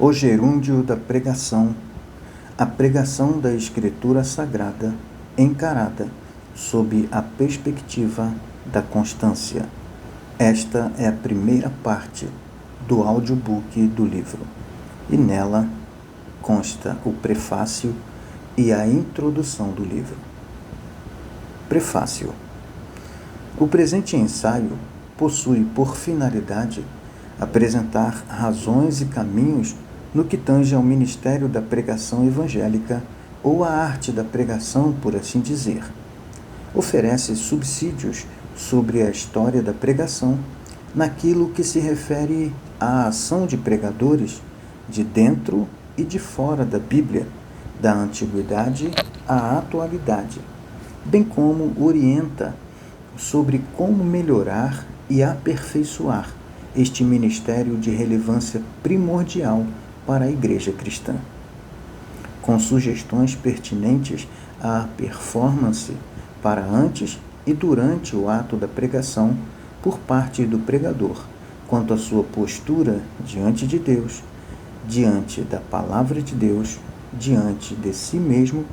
O gerúndio da pregação, a pregação da Escritura Sagrada encarada sob a perspectiva da constância. Esta é a primeira parte do audiobook do livro, e nela consta o prefácio e a introdução do livro. Prefácio. O presente ensaio possui por finalidade apresentar razões e caminhos no que tange ao ministério da pregação evangélica ou à arte da pregação, por assim dizer. Oferece subsídios sobre a história da pregação naquilo que se refere à ação de pregadores de dentro e de fora da Bíblia, da antiguidade à atualidade, bem como orienta sobre como melhorar e aperfeiçoar este ministério de relevância primordial para a Igreja cristã, com sugestões pertinentes à performance para antes e durante o ato da pregação por parte do pregador, quanto à sua postura diante de Deus, diante da Palavra de Deus, diante de si mesmo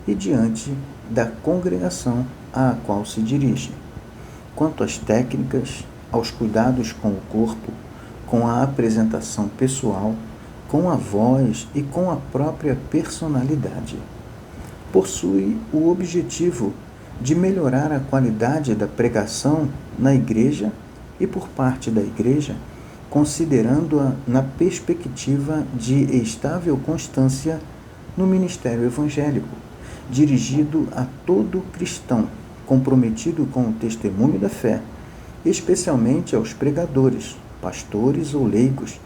e diante da congregação à qual se dirige, quanto às técnicas, aos cuidados com o corpo, com a apresentação pessoal, com a voz e com a própria personalidade. Possui o objetivo de melhorar a qualidade da pregação na Igreja e por parte da Igreja, considerando-a na perspectiva de estável constância no ministério evangélico, dirigido a todo cristão comprometido com o testemunho da fé, especialmente aos pregadores, pastores ou leigos,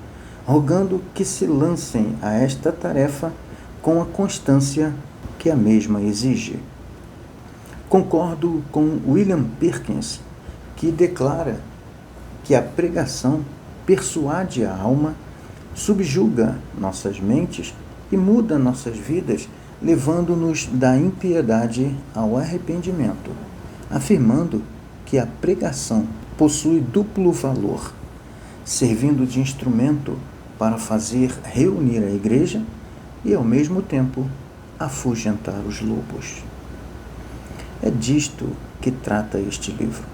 rogando que se lancem a esta tarefa com a constância que a mesma exige. Concordo com William Perkins, que declara que a pregação persuade a alma, subjuga nossas mentes e muda nossas vidas, levando-nos da impiedade ao arrependimento, afirmando que a pregação possui duplo valor, servindo de instrumento para fazer reunir a Igreja e, ao mesmo tempo, afugentar os lobos. É disto que trata este livro.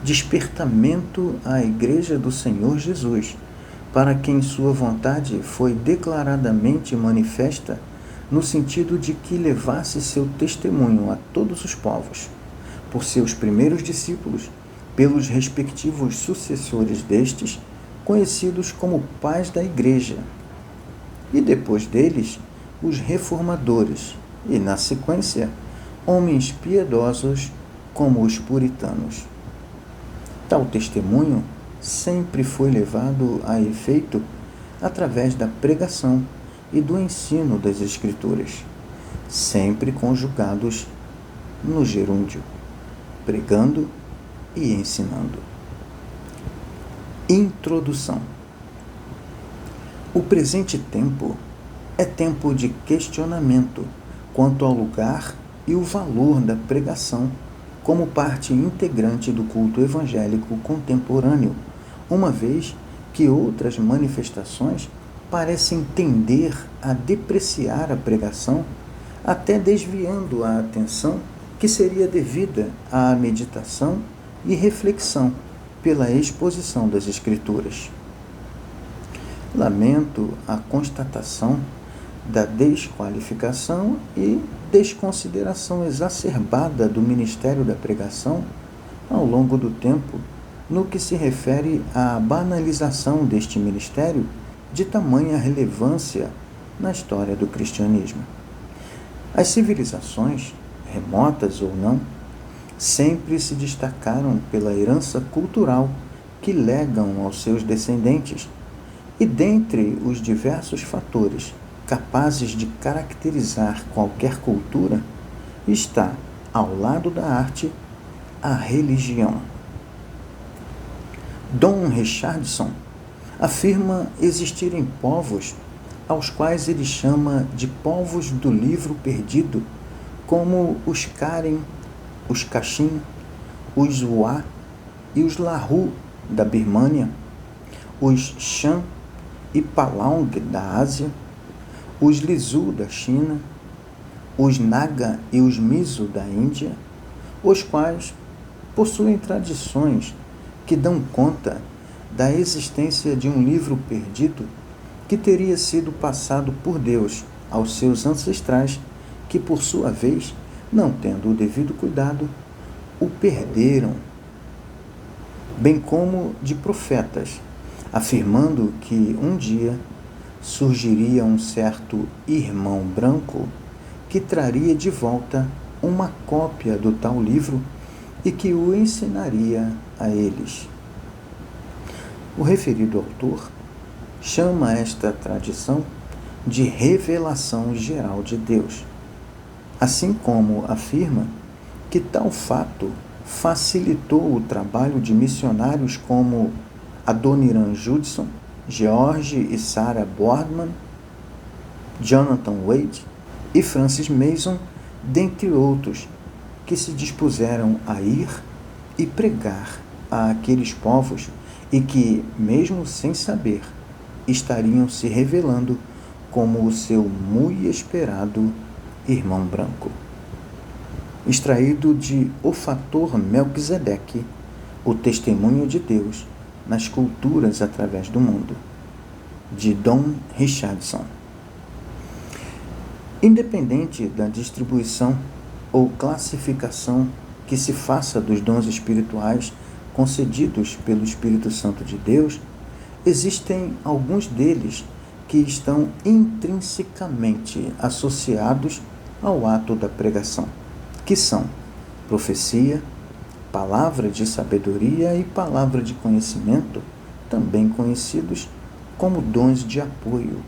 Despertamento à Igreja do Senhor Jesus, para quem sua vontade foi declaradamente manifesta, no sentido de que levasse seu testemunho a todos os povos, por seus primeiros discípulos, pelos respectivos sucessores destes, conhecidos como pais da Igreja, e depois deles, os reformadores, e, na sequência, homens piedosos como os puritanos. Tal testemunho sempre foi levado a efeito através da pregação e do ensino das Escrituras, sempre conjugados no gerúndio, pregando e ensinando. Introdução. O presente tempo é tempo de questionamento quanto ao lugar e o valor da pregação como parte integrante do culto evangélico contemporâneo, uma vez que outras manifestações parecem tender a depreciar a pregação, até desviando a atenção que seria devida à meditação e reflexão pela exposição das Escrituras. Lamento a constatação da desqualificação e desconsideração exacerbada do ministério da pregação ao longo do tempo, no que se refere à banalização deste ministério de tamanha relevância na história do cristianismo. As civilizações, remotas ou não, sempre se destacaram pela herança cultural que legam aos seus descendentes, e dentre os diversos fatores capazes de caracterizar qualquer cultura, está, ao lado da arte, a religião. Don Richardson afirma existirem povos aos quais ele chama de povos do livro perdido, como os Karen, os Kachin, os Wa e os Lahu da Birmânia, os Shan e Palaung da Ásia, os Lisu da China, os Naga e os Mizo da Índia, os quais possuem tradições que dão conta da existência de um livro perdido que teria sido passado por Deus aos seus ancestrais, que por sua vez, não tendo o devido cuidado, o perderam, bem como de profetas, afirmando que um dia surgiria um certo irmão branco que traria de volta uma cópia do tal livro e que o ensinaria a eles. O referido autor chama esta tradição de revelação geral de Deus, assim como afirma que tal fato facilitou o trabalho de missionários como Adoniram Judson, George e Sarah Boardman, Jonathan Wade e Francis Mason, dentre outros, que se dispuseram a ir e pregar a aqueles povos e que, mesmo sem saber, estariam se revelando como o seu muito esperado irmão branco. Extraído de O Fator Melquisedeque, o testemunho de Deus nas culturas através do mundo, de Don Richardson. Independente da distribuição ou classificação que se faça dos dons espirituais concedidos pelo Espírito Santo de Deus, existem alguns deles que estão intrinsecamente associados ao ato da pregação, que são profecia, palavra de sabedoria e palavra de conhecimento, também conhecidos como dons de apoio,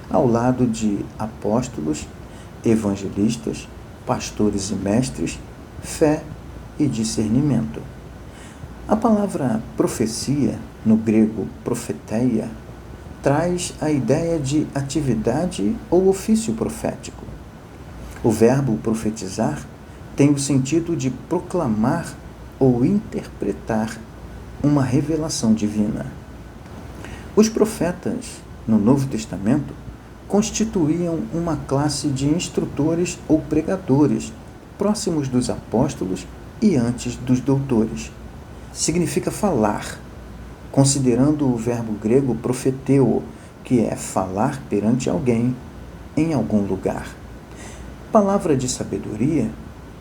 ao lado de apóstolos, evangelistas, pastores e mestres, fé e discernimento. A palavra profecia, no grego profeteia, traz a ideia de atividade ou ofício profético. O verbo profetizar tem o sentido de proclamar ou interpretar uma revelação divina. Os profetas, no Novo Testamento, constituíam uma classe de instrutores ou pregadores, próximos dos apóstolos e antes dos doutores. Significa falar, considerando o verbo grego profeteo, que é falar perante alguém em algum lugar. Palavra de sabedoria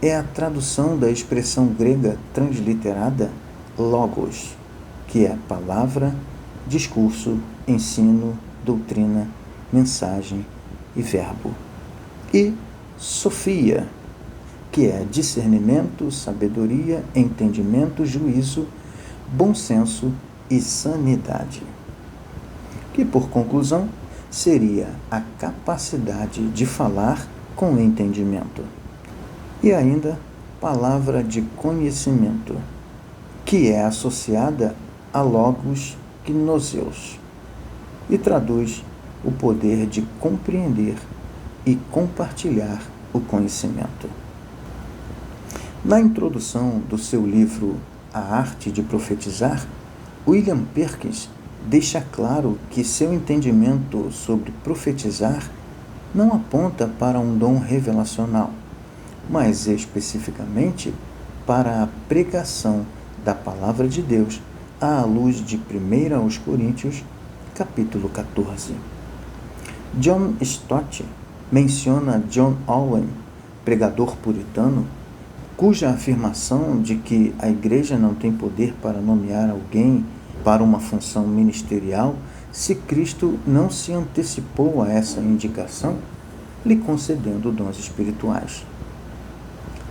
é a tradução da expressão grega transliterada logos, que é palavra, discurso, ensino, doutrina, mensagem e verbo. E sofia, que é discernimento, sabedoria, entendimento, juízo, bom senso e sanidade. Que, por conclusão, seria a capacidade de falar com entendimento. E ainda, palavra de conhecimento, que é associada a logos gnoseus e traduz o poder de compreender e compartilhar o conhecimento. Na introdução do seu livro A Arte de Profetizar, William Perkins deixa claro que seu entendimento sobre profetizar não aponta para um dom revelacional, mas especificamente para a pregação da Palavra de Deus à luz de 1 aos Coríntios, capítulo 14. John Stott menciona John Owen, pregador puritano, cuja afirmação de que a igreja não tem poder para nomear alguém para uma função ministerial se Cristo não se antecipou a essa indicação, lhe concedendo dons espirituais.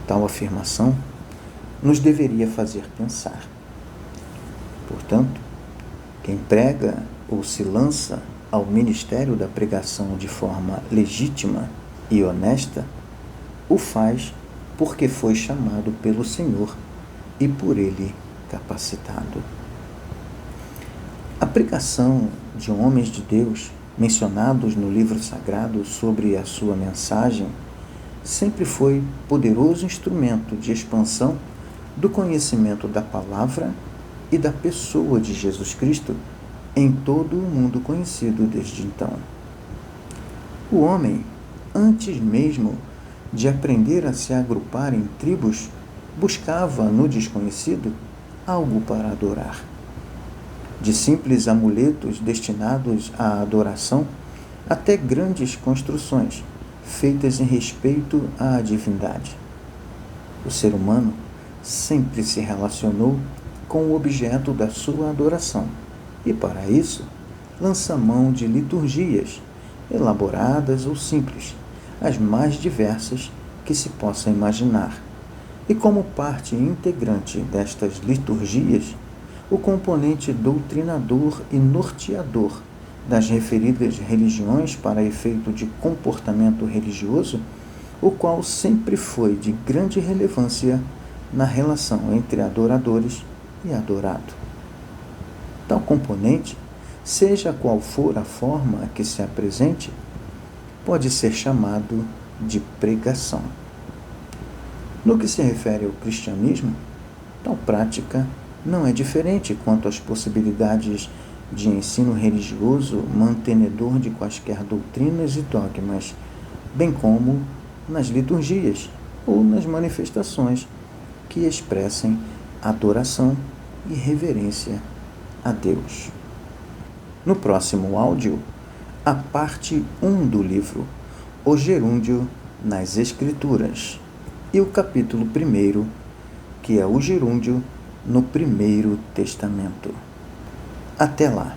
Tal afirmação nos deveria fazer pensar. Portanto, quem prega ou se lança ao ministério da pregação de forma legítima e honesta, o faz porque foi chamado pelo Senhor e por Ele capacitado. A pregação de homens de Deus, mencionados no livro sagrado sobre a sua mensagem, sempre foi poderoso instrumento de expansão do conhecimento da palavra e da pessoa de Jesus Cristo em todo o mundo conhecido desde então. O homem, antes mesmo de aprender a se agrupar em tribos, buscava no desconhecido algo para adorar. De simples amuletos destinados à adoração até grandes construções feitas em respeito à divindade. O ser humano sempre se relacionou com o objeto da sua adoração e, para isso, lança mão de liturgias, elaboradas ou simples, as mais diversas que se possa imaginar. E como parte integrante destas liturgias, o componente doutrinador e norteador das referidas religiões para efeito de comportamento religioso, o qual sempre foi de grande relevância na relação entre adoradores e adorado. Tal componente, seja qual for a forma que se apresente, pode ser chamado de pregação. No que se refere ao cristianismo, tal prática não é diferente quanto às possibilidades de ensino religioso mantenedor de quaisquer doutrinas e dogmas, bem como nas liturgias ou nas manifestações que expressem adoração e reverência a Deus. No próximo áudio, a parte 1 do livro, O Gerúndio nas Escrituras, e o capítulo 1, que é o gerúndio no Primeiro Testamento. Até lá!